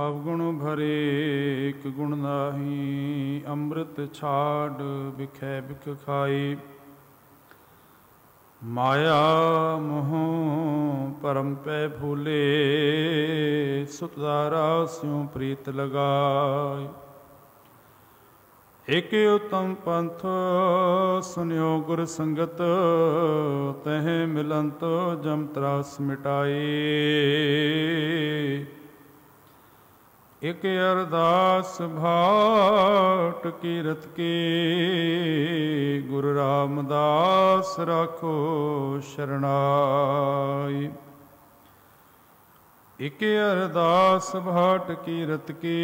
अवगुण भरे एक गुण नाही, अमृत छाड़ बिखै बिख खाई। माया मोह परम पै भूले, सुतदारा स्यों प्रीत लगाई। एक उत्तम पंथ सुनियो गुर संगत, तह मिलंत जम त्रास मिटाए। एक अरदास भाट कीरत के, गुरु रामदास राखो शरणाई। एक अरदास भाट कीरत के,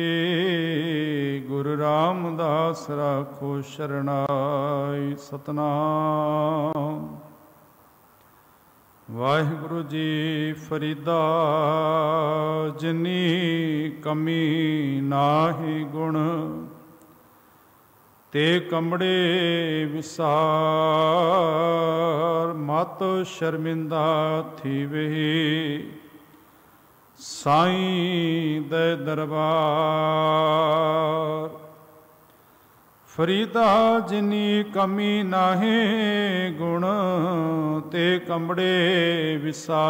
गुरु रामदास राखो शरणाई। सतनाम वाहिगुरु जी फरीदा, जिनी कमी नाहि गुण, ते कमड़े विसार। मत शर्मिंदा थीवे, साईं दे दरबार। फरीदा जिनी कमी नाहे गुण, ते कमड़े विसार।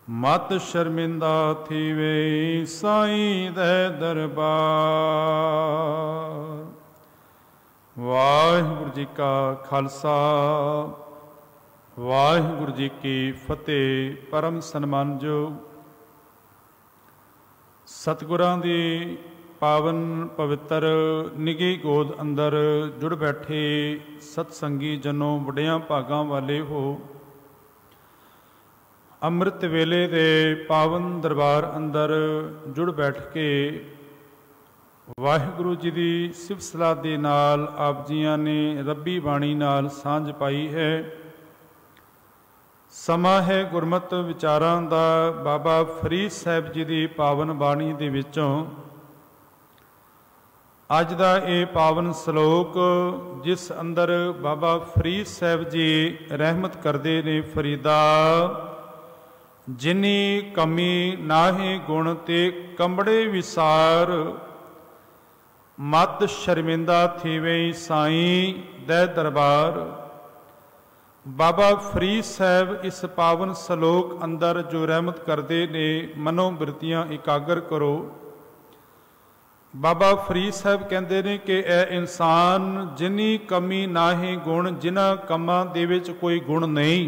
मत शर्मिंदा थीवे, साईं दे दरबार। वाहिगुरु जी का खालसा, वाहिगुरु जी की फतेह। परम सन्मानयोग सतगुरां दी पावन पवित्र निगी गोद अंदर जुड़ बैठे सतसंगी जनों, वड्डियां भागां वाले हो। अमृत वेले दे पावन दरबार अंदर जुड़ बैठ के वाहिगुरु जी की सिफत सलाह दे नाल आप जियां ने रब्बी बाणी नाल सांझ पाई है। समा है गुरमत विचारां दा। बाबा फरीद साहब जी की पावन बाणी दे विचों अज का ये पावन सलोक, जिस अंदर बाबा फरीद साहब जी रहमत करते ने, फरीदा जिनी कमी नाहे गुण, ते कमड़े विसार। मत शर्मिंदा थीवे, साईं दे दरबार। बाबा फरीद साहब इस पावन सलोक अंदर जो रहमत करते ने, मनोवृत्तियां इकागर करो। बाबा फरीद साहब कहते हैं कि ए इंसान, जिनी कमी नाहे गुण, जिन्हां कमां दे विच कोई गुण नहीं,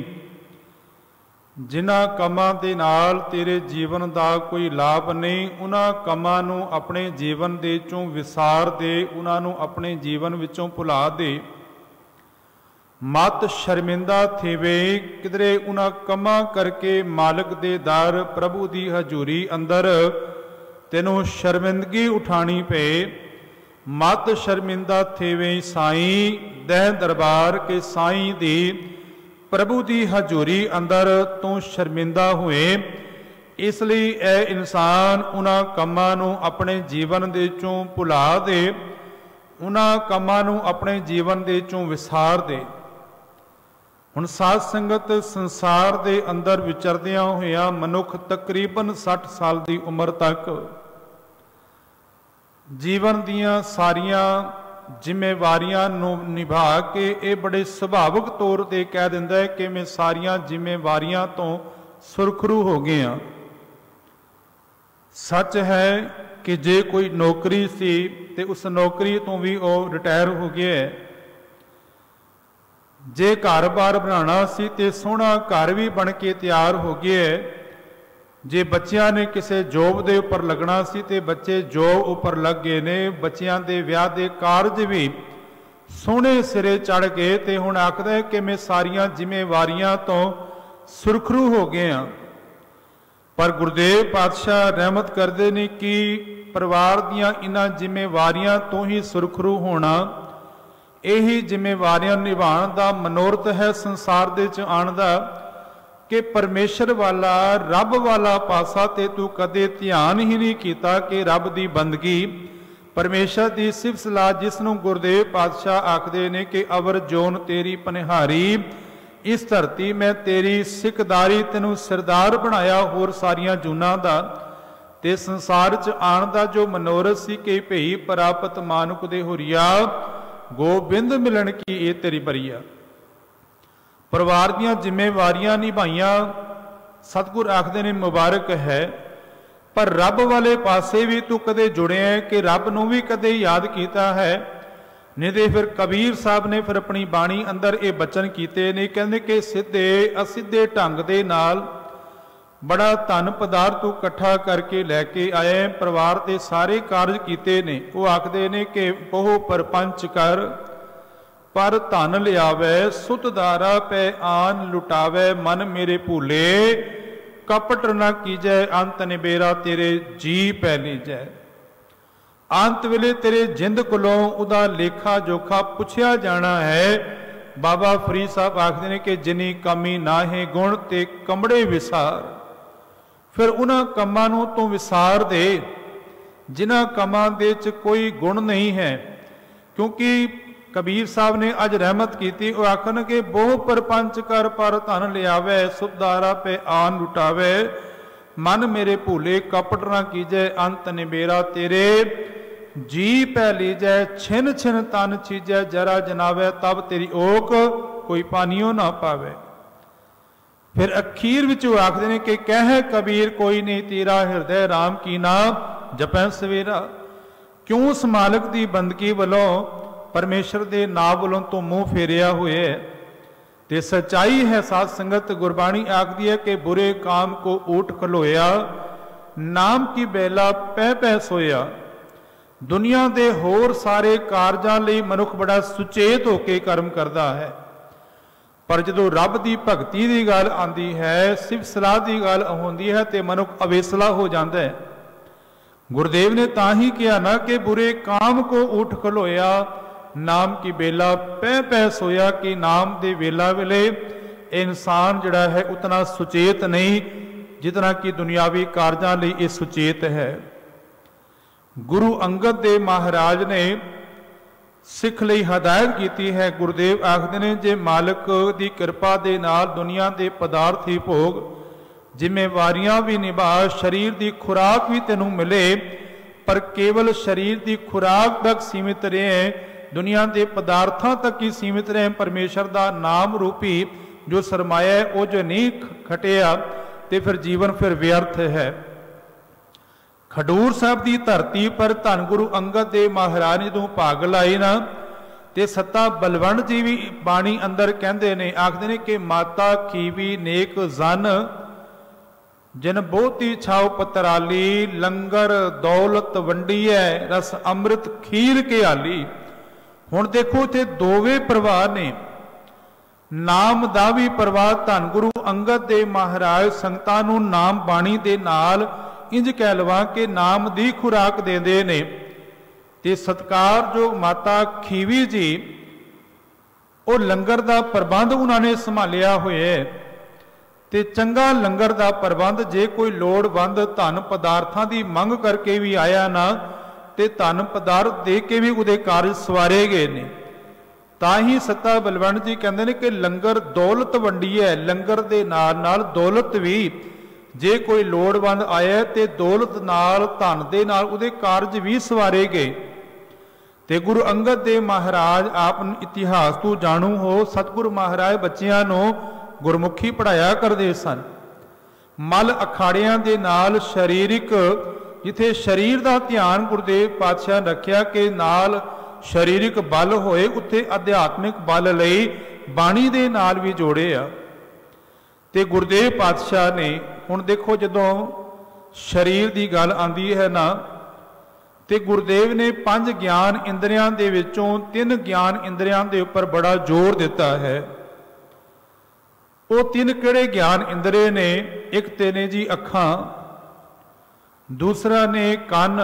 जिन्हां कमां दे नाल तेरे जीवन का कोई लाभ नहीं, उन्हां कमां नूं अपने जीवन दे चों विसार दे, उन्हां नूं अपने जीवन विचों भुला दे। मत शर्मिंदा थेवे, किधरे उन्हां कमां करके मालिक दे दर प्रभु दी हजूरी अंदर तेनों शर्मिंदगी उठानी पे। मत शर्मिंदा थेवे, साईं दे दरबार के, साईं दी प्रभु दी हजूरी अंदर तू शर्मिंदा हुए। इसलिए ए इंसान उन्हां कमां नूं अपने जीवन दे चों भुला दे, उन्हां कमां नूं अपने जीवन दे चों विसार दे। हुण साध संगत संसार दे अंदर विचरदियां होइयां मनुख तकरीबन 60 साल की उम्र तक जीवन दियां सारियां जिम्मेवारियां नूं निभा के ये बड़े सुभाविक तौर पर कह दिंदा है कि मैं सारियां जिम्मेवारियां तो सुरखरू हो गया। सच है कि जे कोई नौकरी सी ते उस नौकरी तो भी वो रिटायर हो गया है। जे घर बार बनाना सी ते सोहना घर भी बन के तैयार हो गया है। जे बच्चियां ने किसी जॉब के उपर लगना सी ते बच्चे जॉब उपर लग गए ने। बच्चियां दे विआह दे कारज भी सोहने सिरे चढ़ गए ते हुण आखदा है कि मैं सारियां जिम्मेवारियां तो सुरखरू हो गया। पर गुरुदेव पातशाह रहमत करते ने कि परिवार दियां इन्हां जिम्मेवारियां तो ही सुरखरू होना, यही जिम्मेवारियां निभाण दा मनोरथ है संसार दे च आण दा। कि परमेश्वर वाला रब वाला पासा ते तू कदे ध्यान ही नहीं किया कि रब की बंदगी परमेश्वर की सिफत सलाह जिसनों गुरुदेव पातशाह आखते ने कि अवर जोन तेरी पनिहारी इस धरती मैं तेरी सिखदारी तेनू सरदार बनाया होर सारिया जूना दा ते संसार च आण दा जो मनोरथ सी के भई प्राप्त मानुक दे हुरिया गोबिंद मिलन की ये तेरी बरिया। परिवार दीयां जिम्मेवारियां निभाइयां सतगुर आखदे ने मुबारक है, पर रब वाले पासे भी तू कदे जुड़िया है कि रब नूं भी कदे याद किया है? नहीं तो फिर कबीर साहब ने फिर अपनी बाणी अंदर ये बचन किए ने, कहते कि सीधे असीधे ढंग दे नाल बड़ा धन पदार्थ तू इकट्ठा करके लैके आए, परिवार के सारे कारज किए ने। वो आखते ने कि बहु परपंच कर पर धन लियावै, सुतदारा पै आन लुटावै, मन मेरे भूले कपट न कीजै, अंत निबेरा तेरे जी पै लीजै। अंत वेले तेरे जिंद कोलों उदा लेखा जोखा पुछया जाना है। बाबा फरीद साहब आखते हैं कि जिनी कमी ना है गुण ते कमड़े विसार, फिर उन्हां कमां नूं तूं विसार दे जिन्हां कमां दे च कोई गुण नहीं है। क्योंकि कबीर साहब ने अज रहमत की, वो आखन के बहु परपंच कर पर धन लियावै, सुबदारा पे आन लुटावै, मन मेरे भूले कपट ना कीजै, अंत निबेरा तेरे जी पै लीजै, छिन छिन तन चीजै जरा जनावै, तब तेरी ओक कोई पानियों ना पावे। फिर अखीर विच आखदे ने कि कह कबीर कोई नहीं तेरा हृदय राम की नाम जपै सवेरा। क्यों उस मालिक की बंदगी वालों परमेश्वर के नाम वालों तो मुँह फेरिया हुए है। ते सच्चाई है साध संगत, गुरबाणी आखदी है कि बुरे काम को ऊट खलोया, नाम की बेला पै पै सोया। दुनिया के होर सारे कारजां लई मनुख बड़ा सुचेत होकर कर्म करता है, पर जो रब की भगती की गल आती है, सिर्फ सलाह की गल होंदी है तो मनुख अवेसला हो जाता है। गुरुदेव ने ता ही कहा ना कि बुरे काम को ऊठ खलोया, नाम की बेला पै पै सोया, कि नाम के वेला वेले इंसान जड़ा है उतना सुचेत नहीं जितना कि दुनियावी कारजां लई ये सुचेत है। गुरु अंगद देव महाराज ने सिख लई हदायत की है। गुरुदेव आखते ने जे मालिक की कृपा दे नाल दुनिया के पदार्थ ही भोग, जिम्मेवारियां भी निभा, शरीर की खुराक भी तेनों मिले, पर केवल शरीर की खुराक तक सीमित रहे, दुनिया के पदार्थों तक ही सीमित रहे। परमेश्वर का नाम रूपी जो सरमाया है वो जो नहीं खटिया तो फिर जीवन फिर व्यर्थ है। खडूर साहब की धरती पर धन गुरु अंगद देव महाराज ने जो भाग लाई ना, ते सत्ता बलवंड जी भी बाणी अंदर कहते ने, आखते ने कि माता खीवी नेक जन जिन बहुती छाव पतराली, लंगर दौलत वंडी है, रस अमृत खीर के आली। हुण देखो इत्थे दोवे प्रवाह ने, नाम दा भी प्रवाह धन गुरु अंगद देव महाराज संगतां नूं नाम बाणी दे नाल इंज कह लवा कि नाम दी खुराक देंदे ने। ते सत्कार जो माता खीवी जी वो लंगर का प्रबंध उन्होंने संभालिया होया है, ते चंगा लंगर का प्रबंध जे कोई लोड़वंद धन पदार्थां की मंग करके भी आया ना, ते धन पदार्थ दे के भी उहदे कारज सवारे गए ने। ताही सत्ता बलवंड जी कहते हैं कि लंगर दौलत वंडी है, लंगर दे नाल नाल दौलत भी जे कोई लोड़वंद आया तो दौलत नाल धन दे नाल उहदे कारज भी सवारे गए। ते गुरु अंगद देव महाराज आप इतिहास तो जाणू हो, सतगुरु महाराज बच्चियां नूं गुरमुखी पढ़ाया करते सन। मल अखाड़ियां दे नाल शरीरिक जिथे शरीर का ध्यान गुरुदेव पातशाह रखिया कि नाल शरीरिक बल होए, उत्थे अध्यात्मिक बल लई बाणी दे नाल भी जोड़े आ। ते गुरुदेव पातशाह ने हुण देखो जदों शरीर की गल आंदी है ना, ते गुरुदेव ने 5 ज्ञान इंद्रियां दे विचों 3 ज्ञान इंद्रियां दे उपर बड़ा जोर दिता है। वो 3 किहड़े ज्ञान इंद्रिय ने? एक ते ने जी अखां, दूसरा ने कान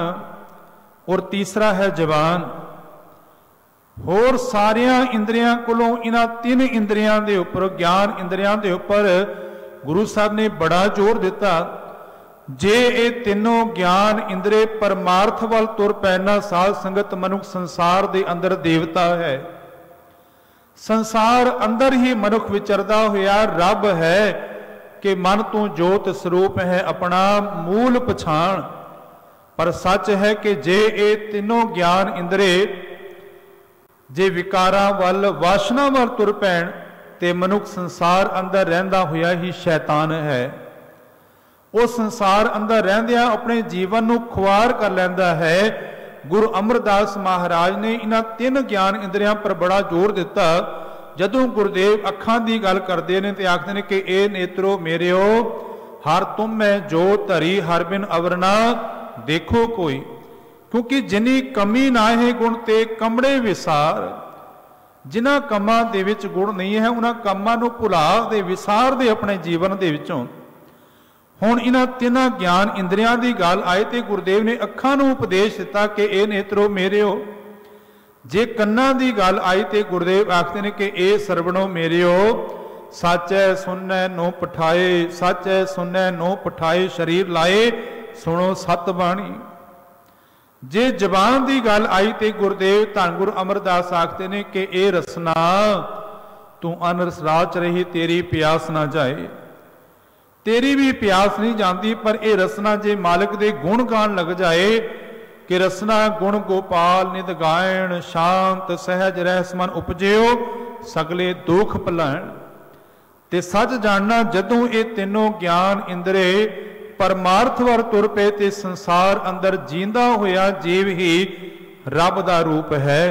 और तीसरा है जबान। होर सारिया इंद्रियां कोलों इन्हां 3 इंद्रियां दे उपर, ज्ञान इंद्रियां दे उपर गुरु साहब ने बड़ा जोर दिता। जे ये तीनों ज्ञान इंद्रिय परमार्थ वाल तुर पैना साध संगत मनुख संसार दे अंदर देवता है। संसार अंदर ही मनुख विचरदा होया रब है कि मन तू जोत स्वरूप है अपना मूल पछाण। पर सच है कि जे ये तीनों ज्ञान इंद्रे जे विकारां वल वासना वल तुर पैण ते मनुख संसार अंदर रहिंदा होया ही शैतान है। वो संसार अंदर रहिंदियां अपने जीवन नूं खुआर कर लैंदा है। गुरु अमरदास महाराज ने इन्हां तीन ज्ञान इंद्रियां पर बड़ा जोर दिता। जदों गुरुदेव अखां दी गल करदे ने ते आखदे ने कि ए नेत्रो मेरेओ हर तुम मैं जो धरी हर बिन अवरना देखो कोई। क्योंकि जिनी कमी ना है गुण ते कमड़े विसार। जिन्हां कमां दे विच गुण नहीं है उन्हां कमां नूं भुला दे विसार दे अपने जीवन दे विचों। हुण इन्हां तिन्हां ज्ञान इंद्रियां दी गल आए ते गुरुदेव ने अखां नूं उपदेश दिता कि ए नेत्रो मेरेओ। जे कन्नां दी गल आई ते गुरुदेव आखदे ने कि ए सरवणो मेरेओ सच है सुनना नो पठाए, सच है सुनना नो पठाए शरीर लाए सुनो सत बाणी। जे जबान दी गल आई ते गुरुदेव धन गुरु अमरदास आखदे ने कि ए रसना तू अनरस राच रही तेरी प्यास ना जाए। तेरी भी प्यास नहीं जाती पर यह रसना जे मालिक दे गुण गान लग जाए कि रसना गुण गोपाल नित गायण शांत सहज रहस मन उपजियो सगले दुख भलाण। ते सच जानना जदों ये तीनों ज्ञान इंद्रे परमार्थ वर तुर पे ते संसार अंदर जींदा होया जीव ही रब दा रूप है,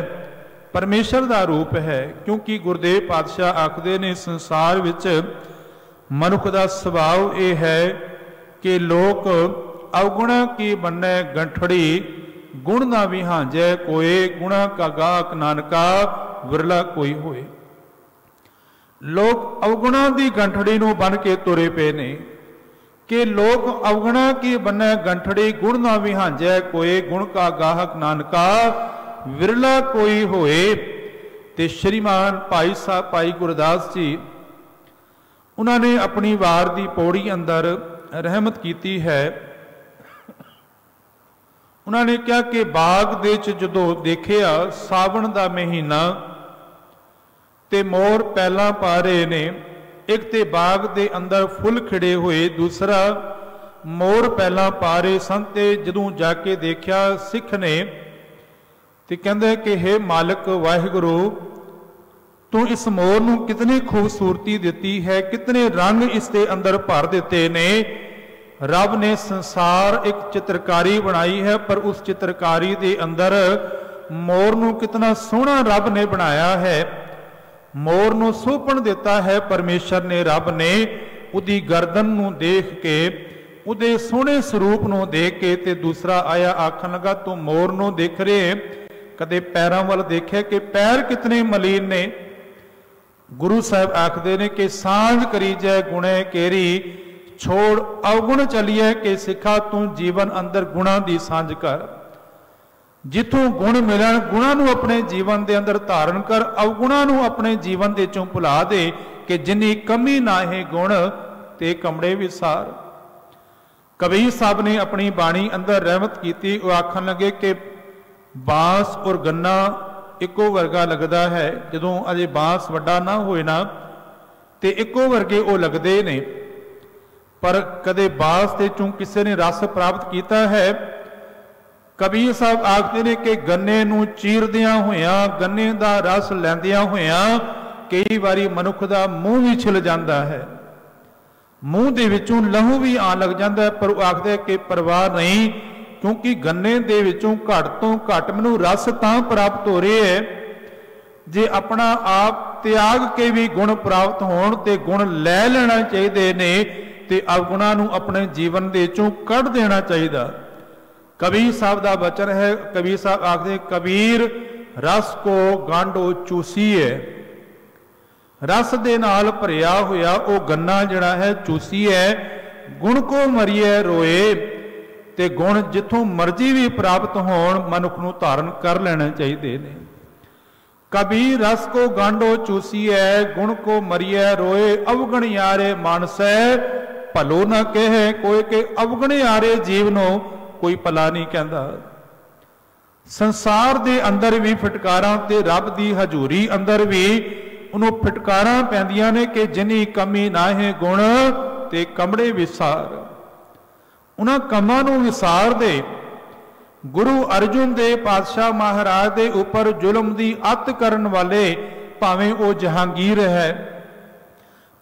परमेश्वर दा रूप है। क्योंकि गुरुदेव पातशाह आखदे ने संसार विच मनुख का सुभाव यह है कि लोक अवगुणा की बन्ने गंठड़ी गुण ना विहांजै कोई। गुणा का गाहक नानका विरला कोई होए। लोग अवगुणा की गंठड़ी नूं बन के तुरे पे ने कि लोग अवगुणा की बन्ने गंठड़ी गुण ना विहांजै कोई। गुण का गाहक नानका विरला कोई होए। ते श्रीमान भाई साहब भाई गुरदास जी उन्होंने अपनी वार की पौड़ी अंदर रहमत की है। उन्होंने कहा कि बाग दे जदों देखिया सावन का महीना ते मोर पैलां पा रहे ने। एक ते बाग दे अंदर फुल खिड़े हुए, दूसरा मोर पैलां पा रहे सन। ते जदों जाके देखिया सिख ने ते कहंदे कि हे मालिक वाहिगुरू तू इस मोर नूं कितनी खूबसूरती दिती है, कितने रंग इसके अंदर भर दिते ने। रब ने संसार एक चित्रकारी बनाई है पर उस चित्रकारी के अंदर मोर नूं कितना सोहना रब ने बनाया है। मोर नूं सोहपण दिता है परमेश्वर ने। रब ने उदी गर्दन नूं देख के उदे सोहने स्वरूप नूं देख के ते दूसरा आया आखन लगा तू मोर नूं देख रहे कदे पैरां वल देखे कि पैर कितने मलीन ने। गुरु साहब आखदे ने कि सांझ करी जै गुणे केरी छोड़ अवगुण चलिए कि सिखा तू जीवन अंदर गुणा दी सांझ कर। जिथों गुण मिलन गुणा नूं अपने जीवन दे अंदर धारण कर, अवगुणा नूं अपने जीवन दे चों भुला दे कि जिन्नी कमी ना है गुण ते कमड़े विसार। कबीर साहब ने अपनी बाणी अंदर रहमत की। वो आखन लगे कि बांस और गन्ना इको वर्गा लगता है। जदों अजे बांस वड्डा ना होए ना ते इको वर्गे वो लगते ने। पर कदे बांस ते चों किसी ने रस प्राप्त किया है। कबीर साहब आखते ने कि गन्ने नूं चीरदियां होइयां गन्ने दा रस लैंदियां होइयां कई बारी मनुख दा मूँह भी छिल जाता है, मूँह दे विचों लहू भी आन लग जाता है। पर वो आखदे कि परवाह नहीं क्योंकि गन्ने दे विचों घट तो घट मैनूं रस तां प्राप्त हो रहे है जे अपना आप त्याग के भी गुण प्राप्त होण ते गुण लै लेना चाहिए ने ते अवगुणा नूं अपने जीवन दे चों कढ़ देना चाहिए। कबीर साहब का वचन है। कबीर साहब आखदे कबीर रस को गांडो चूसीए। रस दे नाल भरिया होया वो गन्ना जिहड़ा है चूसीए। गुण को मरिए रोए ते गुण जिथों मर्जी भी प्राप्त होण मनुख नूं धारण कर लेना चाहिए ने। कबीर रस को गांडो चूसीए गुण को मरिए रोए। अवगण यारे मानसै भलो ना कहे कोई के अवगण यारे जीव नूं कोई भला नहीं कहता। संसार दे अंदर भी फटकारां ते रब दी हजूरी अंदर भी ਉਹਨੂੰ ਫਟਕਾਰਾਂ ਪੈਂਦੀਆਂ ਨੇ ਕਿ ਜਿਨੀ ਕਮੀ ਨਾਹੇ ਗੁਣ ਤੇ ਕਮੜੇ ਵਿਸਾਰ। ਉਹਨਾਂ ਕੰਮਾਂ ਨੂੰ ਵਿਸਾਰ ਦੇ। ਗੁਰੂ ਅਰਜੁਨ ਦੇ ਪਾਤਸ਼ਾਹ ਮਹਾਰਾਜ ਦੇ ਉੱਪਰ ਜ਼ੁਲਮ ਦੀ ਅੱਤ ਕਰਨ ਵਾਲੇ, ਭਾਵੇਂ ਉਹ ਜਹਾਂਗੀਰ ਹੈ,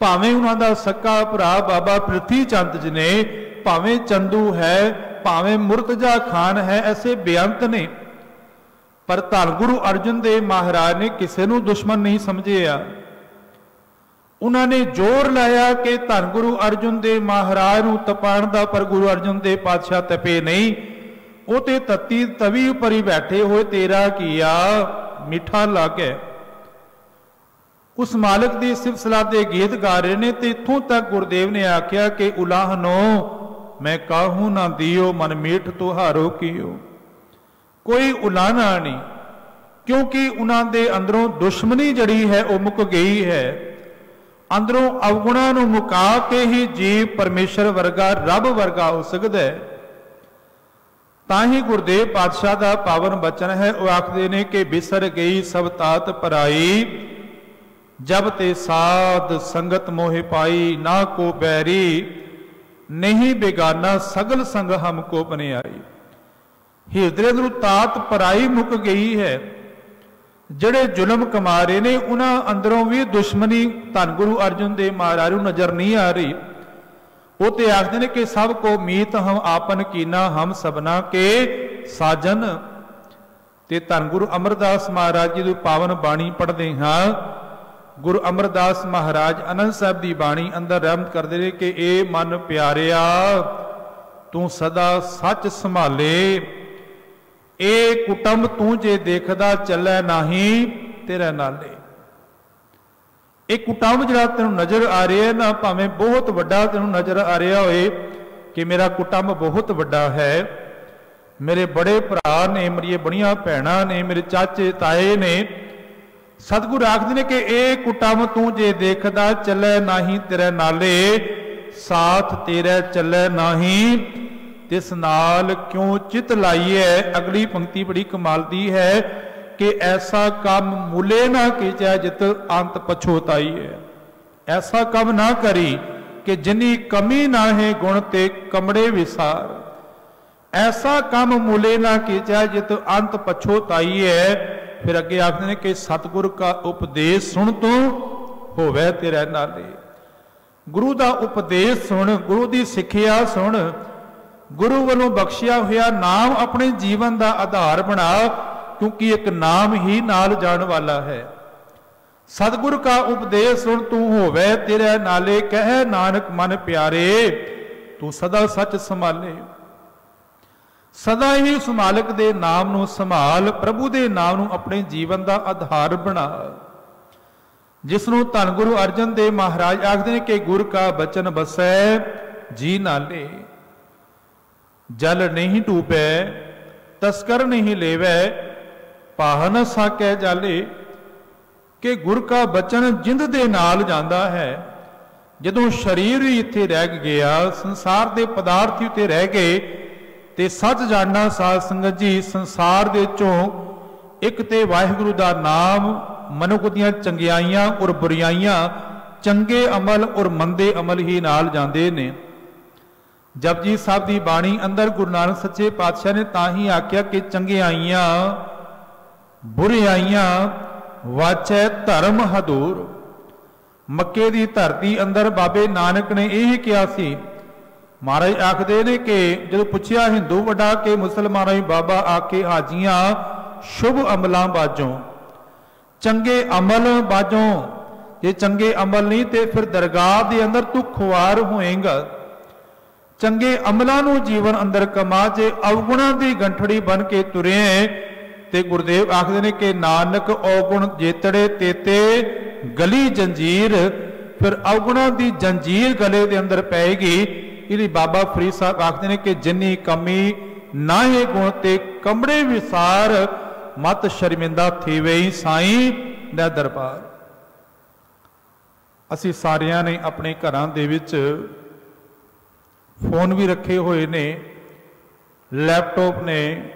ਭਾਵੇਂ ਉਹਨਾਂ ਦਾ ਸਕਾ ਭਰਾ ਬਾਬਾ ਪ੍ਰਿਥੀ ਚੰਦ ਜੀ ਨੇ, ਭਾਵੇਂ ਚੰਦੂ ਹੈ, ਭਾਵੇਂ ਮੁਰਤਜ਼ਾ ਖਾਨ ਹੈ, ਐਸੇ ਬੇਅੰਤ ਨੇ। ਪਰ ਧੰਨ ਗੁਰੂ ਅਰਜਨ ਦੇਵ ਮਹਾਰਾਜ ਨੇ ਕਿਸੇ ਨੂੰ ਦੁਸ਼ਮਣ ਨਹੀਂ ਸਮਝਿਆ। ਉਹਨਾਂ ਨੇ ਜ਼ੋਰ ਲਾਇਆ ਕਿ ਧੰਨ ਗੁਰੂ ਅਰਜਨ ਦੇਵ ਮਹਾਰਾਜ ਨੂੰ ਤਪਾਉਣ ਦਾ, ਪਰ ਗੁਰੂ ਅਰਜਨ ਦੇਵ ਪਾਤਸ਼ਾਹ ਤਪੇ ਨਹੀਂ। ਉਹ ਤੇ ਤਤੀ ਤਵੀ ਉੱਪਰ ਹੀ ਬੈਠੇ ਹੋਏ ਤੇਰਾ ਕੀਆ ਮਿੱਠਾ ਲਾਗੇ। ਉਸ ਮਾਲਕ ਦੀ ਸਿਫਤ ਸਲਾਹ ਦੇ ਗੀਤ ਗਾ ਰਹੇ ਨੇ। ਤੇ ਇੱਥੋਂ ਤੱਕ ਗੁਰਦੇਵ ਨੇ ਆਖਿਆ ਕਿ ਉਲਾਹਨੋ ਮੈਂ ਕਾਹੂ ਨਾ ਦਿਓ, ਮਨ ਮੀਠ ਤੁਹਾਰੋ ਕੀਓ। ਕੋਈ ਉਲਾਹਨਾ ਨਹੀਂ, ਕਿਉਂਕਿ ਉਹਨਾਂ ਦੇ ਅੰਦਰੋਂ ਦੁਸ਼ਮਣੀ ਜਿਹੜੀ ਹੈ ਉਹ ਮੁੱਕ ਗਈ ਹੈ। ਅੰਦਰੋਂ ਅਵਗੁਣਾਂ ਨੂੰ ਮੁਕਾ ਕੇ ਹੀ ਜੀਵ ਪਰਮੇਸ਼ਰ ਵਰਗਾ, ਰੱਬ ਵਰਗਾ ਹੋ ਸਕਦਾ ਹੈ। ਤਾਂ ਹੀ ਗੁਰਦੇਵ ਪਾਤਸ਼ਾਹ ਦਾ ਪਾਵਨ ਬਚਨ ਹੈ, ਉਹ ਆਖਦੇ ਨੇ ਕਿ ਬਿਸਰ ਗਈ ਸਭ ਤਾਤ ਪਰਾਈ, ਜਬ ਤੇ ਸਾਧ ਸੰਗਤ ਮੋਹਿ ਪਾਈ, ਨਾ ਕੋ ਬੈਰੀ ਨਹੀਂ ਬੇਗਾਨਾ, ਸਗਲ ਸੰਗ ਹਮਕੋ ਬਨਿਆਈ। ਹਿਰਦੇ ਨੂੰ ਤਾਤ ਪਰਾਈ ਮੁੱਕ ਗਈ ਹੈ। ਜਿਹੜੇ ਜ਼ੁਲਮ ਕਮਾ ਰਹੇ ਨੇ ਉਹਨਾਂ ਅੰਦਰੋਂ ਵੀ ਦੁਸ਼ਮਣੀ ਧੰਨ ਗੁਰੂ ਅਰਜਨ ਦੇਵ ਮਹਾਰਾਜ ਨੂੰ ਨਜ਼ਰ ਨਹੀਂ ਆ ਰਹੀ। ਉਹ ਤੇ ਆਖਦੇ ਨੇ ਕਿ ਸਭ ਕੋ ਮੀਤ ਹਮ ਆਪਨ ਕੀਨਾ, ਹਮ ਸਭਨਾ ਕੇ ਸਾਜਨ। ਤੇ ਧੰਨ ਗੁਰੂ ਅਮਰਦਾਸ ਮਹਾਰਾਜ ਜੀ ਦੀ ਪਾਵਨ ਬਾਣੀ ਪੜ੍ਹਦੇ ਹਾਂ। ਗੁਰੂ ਅਮਰਦਾਸ ਮਹਾਰਾਜ ਆਨੰਦ ਸਾਹਿਬ ਦੀ ਬਾਣੀ ਅੰਦਰ ਰਹਿਮਤ ਕਰਦੇ ਨੇ ਕਿ ਇਹ ਮਨ ਪਿਆਰਿਆ ਤੂੰ ਸਦਾ ਸੱਚ ਸੰਭਾਲੇ, ਇਹ ਕੁਟੰਬ ਤੂੰ ਜੇ ਦੇਖਦਾ ਚੱਲੈ ਨਹੀਂ ਤੇਰੇ ਨਾਲੇ। ਇਹ ਕੁਟੰਬ ਜਿਹੜਾ ਤੈਨੂੰ ਨਜ਼ਰ ਆ ਰਿਹਾ ਨਾ, ਭਾਵੇਂ ਬਹੁਤ ਵੱਡਾ ਤੈਨੂੰ ਨਜ਼ਰ ਆ ਰਿਹਾ ਹੋਏ ਕਿ ਮੇਰਾ ਕੁਟੰਬ ਬਹੁਤ ਵੱਡਾ ਹੈ, ਮੇਰੇ ਬੜੇ ਭਰਾ ਨੇ, ਮੇਰੀਆਂ ਬੜੀਆਂ ਭੈਣਾਂ ਨੇ, ਮੇਰੇ ਚਾਚੇ ਤਾਏ ਨੇ, ਸਤਿਗੁਰ ਆਖਦੇ ਨੇ ਕਿ ਇਹ ਕੁਟੰਬ ਤੂੰ ਜੇ ਦੇਖਦਾ ਚੱਲੈ ਨਹੀਂ ਤੇਰੇ ਨਾਲੇ, ਸਾਥ ਤੇਰਾ ਚੱਲੈ ਨਹੀਂ ਤਿਸ ਨਾਲ ਕਿਉਂ ਚਿਤ ਲਾਈਏ। ਅਗਲੀ ਪੰਕਤੀ ਬੜੀ ਕਮਾਲ ਦੀ ਹੈ ਕਿ ਐਸਾ ਕੰਮ ਮੁਲੇ ਨਾ ਕੀਜੈ ਜਿਤ ਅੰਤ ਪਛੋਤਾਈ ਹੈ। ਐਸਾ ਕੰਮ ਨਾ ਕਰੀ ਕਿ ਜਿਨੀ ਕਮੀ ਨਾ ਹੈ ਗੁਣ ਤੇ ਕਮੜੇ ਵਿਸਾਰ। ਐਸਾ ਕੰਮ ਮੁਲੇ ਨਾ ਕੀਜੈ ਜਿਤ ਅੰਤ ਪਛੋਤਾਈ ਹੈ। ਫਿਰ ਅੱਗੇ ਆਖਦੇ ਨੇ ਕਿ ਸਤਿਗੁਰ ਕਾ ਉਪਦੇਸ਼ ਸੁਣ ਤੂੰ ਹੋਵੇ ਤੇਰੇ ਨਾਲੇ। ਗੁਰੂ ਦਾ ਉਪਦੇਸ਼ ਸੁਣ, ਗੁਰੂ ਦੀ ਸਿੱਖਿਆ ਸੁਣ, ਗੁਰੂ ਵੱਲੋਂ ਬਖਸ਼ਿਆ ਹੋਇਆ ਨਾਮ ਆਪਣੇ ਜੀਵਨ ਦਾ ਆਧਾਰ ਬਣਾ, ਕਿਉਂਕਿ ਇੱਕ ਨਾਮ ਹੀ ਨਾਲ ਜਾਣ ਵਾਲਾ ਹੈ। ਸਤਿਗੁਰ ਕਾ ਉਪਦੇਸ਼ ਸੁਣ ਤੂੰ ਹੋਵੇ ਤੇਰੇ ਨਾਲੇ, ਕਹਿ ਨਾਨਕ ਮਨ ਪਿਆਰੇ ਤੂੰ ਸਦਾ ਸੱਚ ਸੰਭਾਲੇ। ਸਦਾ ਹੀ ਉਸ ਮਾਲਕ ਦੇ ਨਾਮ ਨੂੰ ਸੰਭਾਲ, ਪ੍ਰਭੂ ਦੇ ਨਾਮ ਨੂੰ ਆਪਣੇ ਜੀਵਨ ਦਾ ਆਧਾਰ ਬਣਾ, ਜਿਸ ਨੂੰ ਧੰਨ ਗੁਰੂ ਅਰਜਨ ਦੇਵ ਮਹਾਰਾਜ ਆਖਦੇ ਨੇ ਕਿ ਗੁਰ ਕਾ ਬਚਨ ਬਸੈ ਜੀ ਨਾਲੇ। ਜਲ ਨਹੀਂ ਡੂਬੈ ਤਸਕਰ ਨਹੀਂ ਲੇਵੈ, ਪਾਹ ਨ ਸਾਕੈ ਜਾਲੇ। ਕਿ ਗੁਰ ਕਾ ਬਚਨ ਜਿੰਦ ਦੇ ਨਾਲ ਜਾਂਦਾ ਹੈ। ਜਦੋਂ ਸਰੀਰ ਹੀ ਇੱਥੇ ਰਹਿ ਗਿਆ, ਸੰਸਾਰ ਦੇ ਪਦਾਰਥ ਉੱਤੇ ਰਹਿ ਗਏ, ਤੇ ਸੱਚ ਜਾਣਨਾ ਸਾਧ ਸੰਗਤ ਜੀ, ਸੰਸਾਰ ਦੇ ਚੋਂ ਇੱਕ ਤੇ ਵਾਹਿਗੁਰੂ ਦਾ ਨਾਮ, ਮਨੁੱਖ ਦੀਆਂ ਚੰਗਿਆਈਆਂ ਔਰ ਬੁਰੀਆਈਆਂ, ਚੰਗੇ ਅਮਲ ਔਰ ਮੰਦੇ ਅਮਲ ਹੀ ਨਾਲ ਜਾਂਦੇ ਨੇ। ਜਪਜੀ ਸਾਹਿਬ ਦੀ ਬਾਣੀ ਅੰਦਰ ਗੁਰੂ ਨਾਨਕ ਸੱਚੇ ਪਾਤਸ਼ਾਹ ਨੇ ਤਾਂ ਹੀ ਆਖਿਆ ਕਿ ਚੰਗਿਆਈਆਂ ਬੁਰੀਆਈਆਂ ਵਾਚੈ ਧਰਮ ਹਦੂਰ। ਮੱਕੇ ਦੀ ਧਰਤੀ ਅੰਦਰ ਬਾਬੇ ਨਾਨਕ ਨੇ ਇਹ ਕਿਹਾ ਸੀ। ਮਹਾਰਾਜ ਆਖਦੇ ਨੇ ਕਿ ਜਦੋਂ ਪੁੱਛਿਆ ਹਿੰਦੂ ਵੱਡਾ ਕਿ ਮੁਸਲਮਾਨਾਂ ਵੀ ਬਾਬਾ ਆਕੇ ਹਾਜੀਆਂ ਸ਼ੁਭ ਅਮਲਾਂ ਬਾਝੋਂ, ਚੰਗੇ ਅਮਲ ਬਾਝੋਂ। ਜੇ ਚੰਗੇ ਅਮਲ ਨਹੀਂ ਤੇ ਫਿਰ ਦਰਗਾਹ ਦੇ ਅੰਦਰ ਤੂੰ ਖੁਆਰ ਹੋਏਗਾ। ਚੰਗੇ ਅਮਲਾਂ ਨੂੰ ਜੀਵਨ ਅੰਦਰ ਕਮਾ, ਜੇ ਅਵਗੁਣਾਂ ਦੀ ਗੰਠੜੀ ਬਣ ਕੇ ਤੁਰੇ ਤੇ ਗੁਰਦੇਵ ਆਖਦੇ ਨੇ ਕਿ ਨਾਨਕ ਔਗੁਣ ਜੇਤੜੇ ਤੇਤੇ ਗਲੀ ਜੰਜੀਰ। ਫਿਰ ਅਵਗੁਣਾਂ ਦੀ ਜੰਜੀਰ ਗਲੇ ਦੇ ਅੰਦਰ ਪਏਗੀ। ਇਹਦੀ ਬਾਬਾ ਫਰੀਦ ਸਾਹਿਬ ਆਖਦੇ ਨੇ ਕਿ ਜਿੰਨੀ ਕਮੀ ਨਾਹੇ ਗੁਣ ਤੇ ਕਮੜੇ ਵਿਸਾਰ, ਮਤ ਸ਼ਰਮਿੰਦਾ ਥੀਵੇ ਸਾਈਂ ਦਾ ਦਰਬਾਰ। ਅਸੀਂ ਸਾਰਿਆਂ ਨੇ ਆਪਣੇ ਘਰਾਂ ਦੇ ਵਿੱਚ ਫੋਨ ਵੀ ਰੱਖੇ ਹੋਏ ਨੇ, ਲੈਪਟਾਪ ਨੇ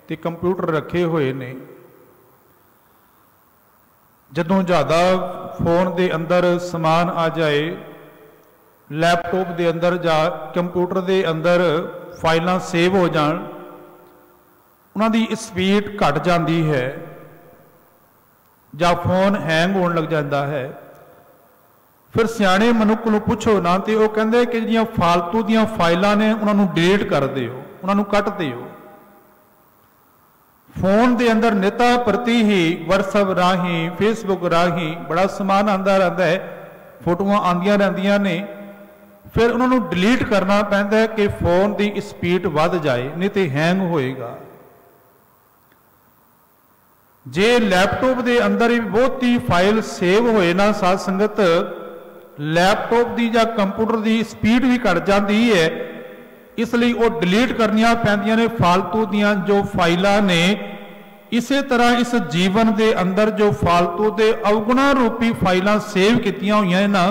ਤੇ ਕੰਪਿਊਟਰ ਰੱਖੇ ਹੋਏ ਨੇ। जदों ज़्यादा फोन के अंदर समान आ जाए, लैपटॉप के अंदर या कंप्यूटर के अंदर फाइलां सेव हो जान, उन्हां दी स्पीड घट जाती है या फोन हैंग होने लग जाता है। फिर सियाणे मनुख नूं पुछो ना तो वह कहते कि जिहड़ियां फालतू दियां फाइलां ने उन्होंने डिलीट कर दिओ, उन्होंने कट दिओ। फोन के अंदर निता प्रति ही WhatsApp राही, फेसबुक राही बड़ा समान आता रहता है, फोटोआं आंदियां रहिंदियां ने, फिर उन्होंने डिलीट करना पैंदा है कि फोन की स्पीड वध जाए, नहीं तो हैंग होएगा। जे लैपटॉप के अंदर भी बहुती फाइल सेव होए ना साध संगत, लैपटॉप की या कंप्यूटर की स्पीड भी घट जाती है, इसलिए वो डिलीट करनियां पैंदियां ने फालतू दियां जो फाइलां ने। इस तरह इस जीवन के अंदर जो फालतू के अवगुणा रूपी फाइलां सेव कीतियां हुई ना,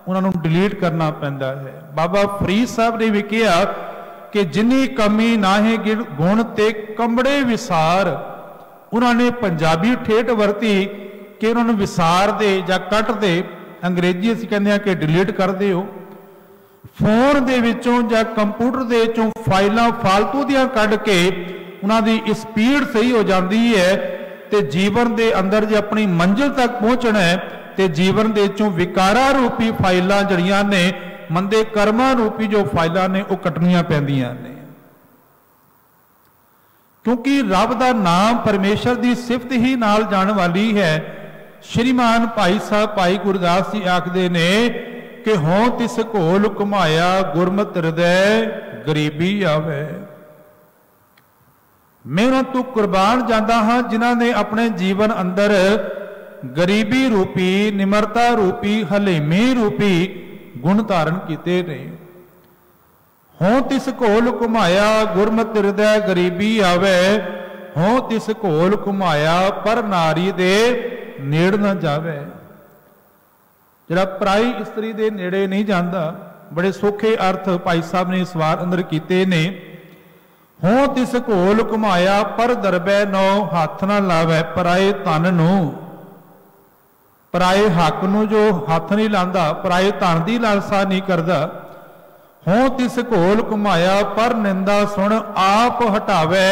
उन्होंने डिलीट करना पैंदा है। बाबा फरीद साहब ने भी कहा कि जिन्नी कमी नाहे गुण ते कंबड़े विसार। उन्होंने पंजाबी ठेठ वरती कि उन्होंने विसार दे या कट दे, अंग्रेजी असीं कहते हैं कि डिलीट कर दिओ। फोन दे विचों या कंप्यूटर दे विचों फाइलां फालतू दियां कढ के उन्हां दी स्पीड सही हो जाती है, तो जीवन के अंदर जे अपनी मंजिल तक पहुँचना है तो जीवन के विचों विकारा रूपी फाइलां जड़ियां ने, मंदे कर्मां रूपी जो फाइलां ने वो कटनियां पैंदियां ने। क्योंकि रब का नाम परमेश्वर की सिफत ही नाल जाने वाली है। श्रीमान भाई साहब भाई गुरदास जी आखते ने कि हों तिस घोल घुमाया गुरमत हृदय गरीबी आवे। मैं उन्हां तों कुर्बान जाता हाँ जिन्हां ने अपने जीवन अंदर गरीबी रूपी, निमरता रूपी, हलेमी रूपी गुण धारण किए ने। हों तिस घोल घुमाया गुरमत हृदय गरीबी आवे, हों तिस घोल घुमाया पर नारी दे नेड़ न जावे। जरा पराई इस्त्री दे नेड़े नहीं जाता। बड़े सौखे अर्थ भाई साहब ने इस वार अंदर किए ने। हों तिस घोल घुमाया पर दरबे नौ हाथ न लावे, पराए धन नूं, पराए हक नूं जो हाथ नहीं लांदा, पराए धन की लालसा नहीं करता। हों तिस घोल घुमाया पर निंदा सुन आप हटावे,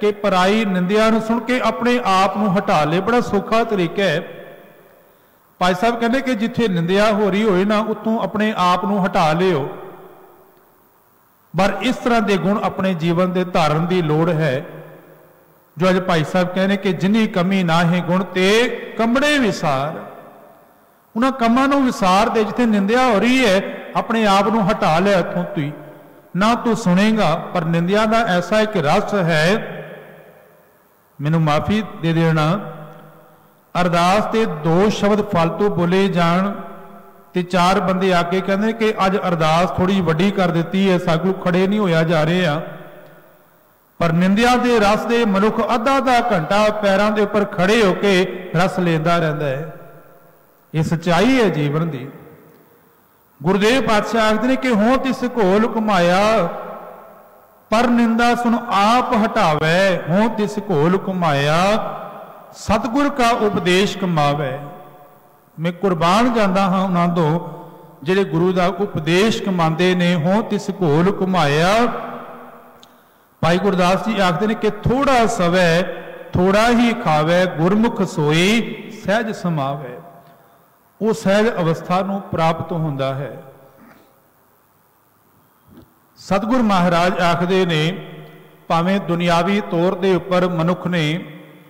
कि पराई निंदिया नूं सुन के अपने आप नूं हटा ले। बड़ा सौखा तरीका है। भाई साहब कहते कि जिथे निंदिया हो रही होए ना, उत्तों अपने आप नूं हटा लिओ। पर इस तरह के गुण अपने जीवन के धारण की लोड़ है, जो अज भाई साहब कहने कि जिन्नी कमी ना है गुण ते कंबड़े विसार। उन्होंने कमां नूं विसार दे, जिथे निंदिया हो रही है अपने आप नूं हटा लिया इत्थों तू ही ना तू सुनेगा। पर निंदिया का ऐसा एक रस है, मैनू माफी दे देना, अरदास के 2 शब्द फालतू बोले जान ते 4 बंदे आके कहते कि अज अरदास थोड़ी वड्डी कर दी है, सागू खड़े नहीं होया जा रहे हैं। पर निंदिया के रस दे मनुख अद्धा घंटा पैरों के उपर खड़े होके रस लेंदा रहता है। ये सच्चाई है जीवन की। गुरुदेव पातशाह आखते हैं कि हों तिस घोल घुमाया पर निंदा सुन आप हटावे, हों तिस घोल घुमाया सतगुर का उपदेश कमावे। मैं कुर्बान जाता हाँ उन्होंने तो जिहड़े गुरु का उपदेश कमाते ने। हों तिस घोल घुमाया, भाई गुरदास जी आखते हैं कि थोड़ा सवै थोड़ा ही खावे, गुरमुख सोई सहज समावे। वो सहज अवस्था नूं प्राप्त होंदा है। सतगुर महाराज आखते ने भावें दुनियावी तौर के उपर मनुख ने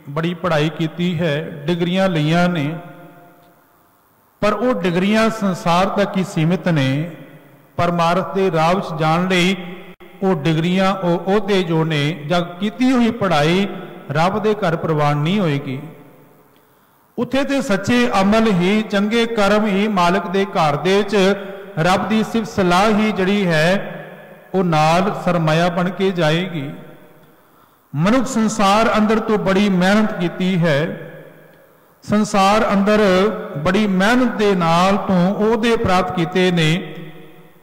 बड़ी पढ़ाई की है, डिग्रियां लिया ने, पर वो डिग्रियां संसार तक ही सीमित ने। परमार्थ के राह विच जाण लई वो डिग्रियां ओहदे जो ने जां कीती हुई पढ़ाई रब दे घर प्रवान नहीं होएगी। उत्थे ते सच्चे अमल ही, चंगे कर्म ही मालिक दे घर दे च रब दी सिफत सलाह ही जड़ी है वो नाल सरमाया बन के जाएगी। मनुख संसार अंदर तो बड़ी मेहनत की है, संसार अंदर बड़ी मेहनत दे नाल तो ओहदे प्राप्त किए ने।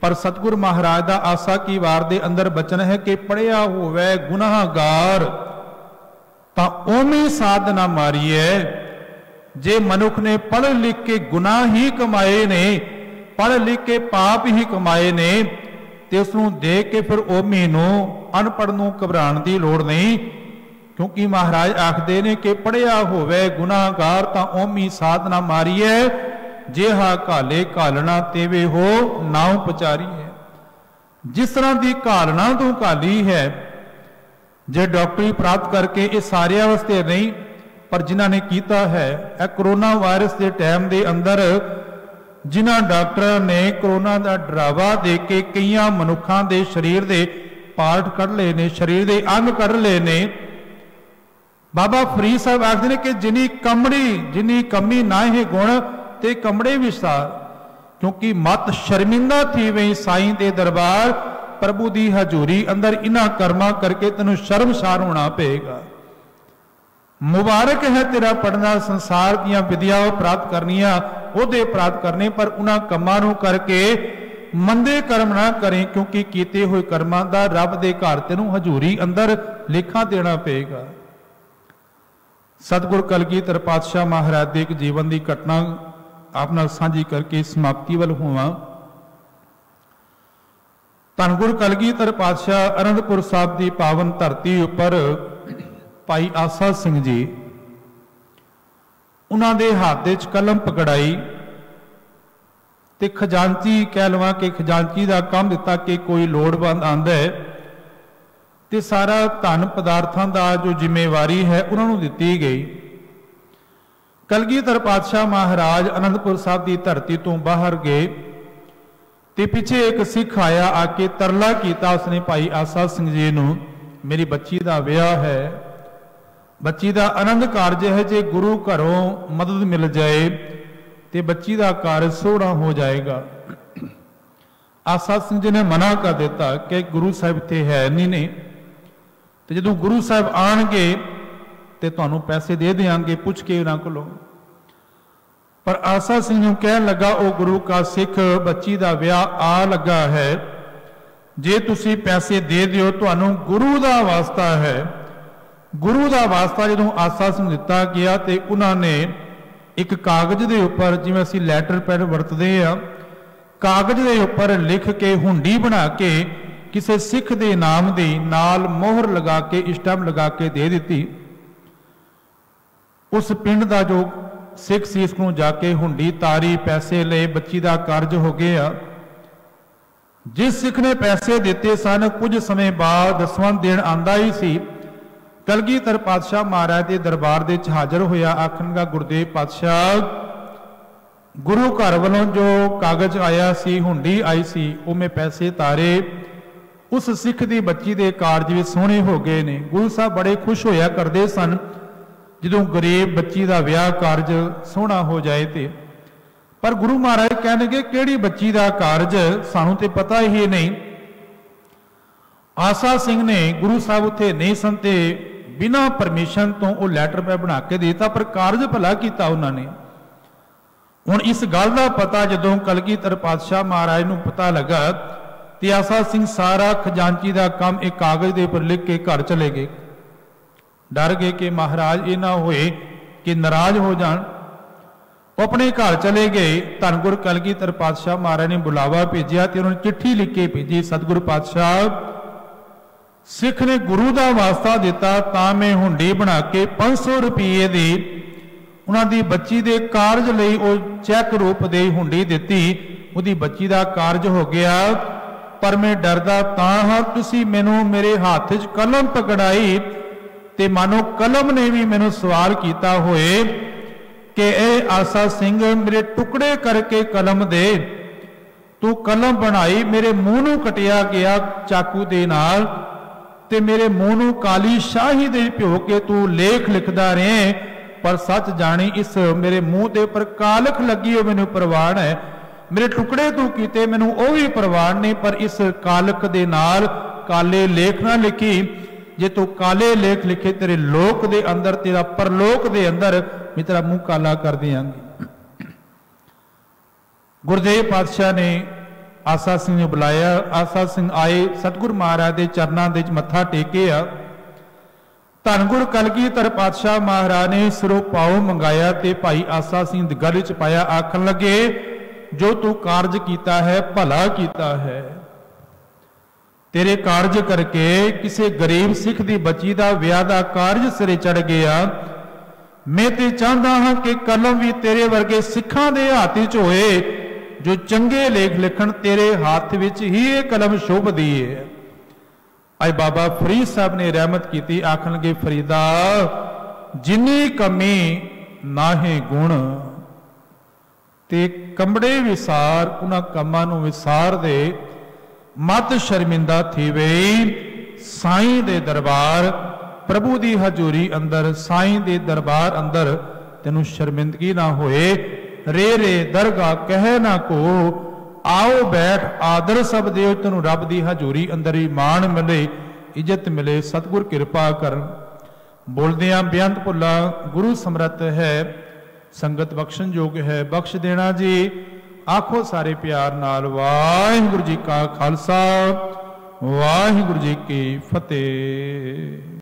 पर सतगुर महाराज का आसा की वार दे अंदर बचन है कि पढ़िया होवे गुनाहगार तां ओवें साध ना मारीए, जे मनुख ने पढ़ लिख के गुनाह ही कमाए ने, पढ़ लिख के पाप ही कमाए ने, तो उसनूं देख के फिर ओमी नूं अनपढ़ नूं घबराण दी लोड़ नहीं, क्योंकि महाराज आखदे ने कि पढ़िया होवे गुनाहगार तां ओमी साधना मारीए, जेहा घाले घालना तेवे हो नाउ पचारी है। जिस तरह की घालना तू घाली है, जे डॉक्टरी प्राप्त करके ये सारे वास्ते नहीं, पर जिन्हों ने किया है यह कोरोना वायरस के टाइम के अंदर जिन्हों डॉक्टर ने कोरोना का डरावा दे के कई मनुखों के शरीर के पार्ट कढ़ ले ने, शरीर के अंग कढ़ ले ने। बाबा फरीद साहब आखते हैं कि जिनी कमड़ी जिनी कमी ना है गुण ते कमड़े विसार, क्योंकि मत शर्मिंदा थी वही साईं दे दरबार, प्रभु की हजूरी अंदर इन्हां कर्मा करके तेनों शर्मसार होना पेगा। मुबारक है तेरा पढ़ना, संसार दियां विद्या प्राप्त करनिया ओहदे प्राप्त करने, पर उन्हां कमां नूं करके मंदे कर्म ना करें, क्योंकि कीते हुए कर्मां दा रब दे घर तेनों हजूरी अंदर लेखा देना पेगा। सतगुर कलगीधर पातशाह महाराज दे एक जीवन की घटना आप नाल सांझी करके समाप्ति वल होवां। धन गुरु कलगीधर पातशाह आनंदपुर साहब की पावन धरती उपर भाई आसा सिंह जी, उन्होंने हाथ दे कलम पकड़ाई ते खजांची कह लवां कि खजांची का काम दिता कि कोई लोड़वंद आंदा है ते सारा धन पदार्थों का जो जिम्मेवारी है उन्होंने दिती गई। कलगीधर पातशाह महाराज आनंदपुर साहब की धरती तो बाहर गए ते पिछे एक सिख आया, आके तरला किया उसने भाई आसा सिंह जी नूं, मेरी बच्ची का विआह है, बच्ची का आनंद कारज है, जे गुरु घरों मदद मिल जाए तो बच्ची का कारज सोहना हो जाएगा। आसा सिंह जी ने मना कर दिता कि गुरु साहब इत्थे है नहीं ने, तो जो गुरु साहब आएंगे तो तुहानूं पैसे दे देंगे, पूछ के उन्होंने कोलों। पर आसा सिंह नूं कह लगा वो गुरु का सिख बच्ची का विआह आ लगा है, जे तुसी पैसे दे दिओ तुहानूं गुरु का वास्ता है। गुरु का वास्ता जो आसा सिंह दिता गया तो उन्होंने एक कागज के उपर, जिवें असीं लैटर पैड वरतदे आ, कागज के उपर लिख के हुंडी बना के किसी सिख के नाम की नाल मोहर लगा के स्टैंप लगा के दे दी। उस पिंड का जो सिख सी उसको जाके हुंडी तारी, पैसे ले, बच्ची का कारज हो गया। जिस सिख ने पैसे दिते सन कुछ समय बाद 10वां दिन आंदा ही सी, कलगीधर पातशाह महाराज के दरबार दे हाजिर होया, आखणगा गुरदेव पातशाह गुरु घर वालों जो कागज आया सी, हुंडी आई सी, वो मैं पैसे तारे, उस सिख की बच्ची के कारज भी सोहने हो गए ने। गुरु साहब बड़े खुश होया करते सन जो गरीब बच्ची का विआह कारज सोहना हो जाए थे। पर गुरु महाराज कहणगे किहड़ी बच्ची का कारज, सानू तो पता ही नहीं। आसा सिंह ने गुरु साहब उत्थे नहीं सन ते बिना परमिशन तो वो लैटर पै बना के देता, पर कारज भला किया उन्होंने। हुण इस गल का पता जदों कलगीधर पातशाह महाराज नूं पता लगा तो आसा सिंह सारा खजांची का काम एक कागज के उपर लिख के घर चले गए। डर गए कि महाराज ये ना होए कि नाराज हो जान। अपने घर चले गए। धन गुरु कलगीधर पातशाह महाराज ने बुलावा भेजा तो उन्होंने चिट्ठी लिख के भेजी, सतगुरु पातशाह सिख ने गुरु का वास्ता दिता तां मैं हुंडी बना के 500 रुपये दी उन्होंने बच्ची के कारज लई वो चैक रूप दे हुंडी दिती, उहदी बच्ची का कारज हो गया। पर मैं डरदा तां हां तुसीं मैनूं मेरे हाथ च कलम पकड़ाई ते मानो कलम ने भी मैनूं सवाल किया होए कि ए आसा सिंह मेरे टुकड़े करके कलम दे। तू कलम बनाई मेरे मुंह नूं कटिया गया चाकू दे नाल ते मेरे मुंह नूं काली शाही दे भिओ के तू लेख लिखदा रहे, पर सच जानी इस मेरे मुंह के उपर कालख लगी हो मैनूं परवान है। मेरे टुकड़े तू कीते मैनूं ओ भी परवान नहीं, पर इस कालख दे नाल काले लेख ना लिखी। जे तू काले लेख लिखे तेरे लोक दे अंदर, तेरा परलोक दे अंदर मैं तेरा मुंह काला कर दियांगी। गुरदेव पातशाह ने आसा सिंह ने बुलाया। आसा सिंह आए, सतगुरु महाराज के चरणों के मत्था टेकिया ਧੰਨ ਗੁਰ ਕਲਗੀਧਰ ਪਾਤਸ਼ਾਹ ਮਹਾਰਾਜ ਨੇ ਸਿਰੋਂ ਪਾਉ ਮੰਗਾਇਆ ਤੇ ਭਾਈ ਆਸਾ ਸਿੰਘ ਗਲ ਚ ਪਾਇਆ, ਆਖਣ ਲੱਗੇ ਜੋ ਤੂੰ ਕਾਰਜ ਕੀਤਾ ਹੈ ਭਲਾ ਕੀਤਾ ਹੈ। ਤੇਰੇ ਕਾਰਜ ਕਰਕੇ ਕਿਸੇ ਗਰੀਬ ਸਿੱਖ ਦੀ ਬੱਚੀ ਦਾ ਵਿਆਹ ਦਾ ਕਾਰਜ ਸਿਰੇ ਚੜ ਗਿਆ। मैं तो चाहता हाँ कि कलम भी तेरे वर्गे सिखा दे हाथ च होए, जो चंगे लेख लिखण तेरे हाथ विच ही ये कलम शोभदी है। अज बाबा फरीद साहब ने रहमत की, आखन लगे फरीदा जिन्नी कमी नाहे गुण ते कमड़े विसार, उन्हां कमां नूं विसार दे, मत शर्मिंदा थीवे साईं दे दरबार प्रभु की हजूरी अंदर, साईं दे दरबार अंदर तेनू शर्मिंदगी ना होए। रे रे दरगाह कह ना को, आओ बैठ आदर सब दे, तेनू रब की हजूरी अंदर ही मान मिले, इज्जत मिले, सतगुर कृपा कर। बोलदियां बेअंत भुला गुरु समर्थ है, संगत बख्शन योग है, बख्श देना जी। आखो सारे प्यार नाल वाहिगुरू जी का खालसा वाहिगुरू जी की फतेह।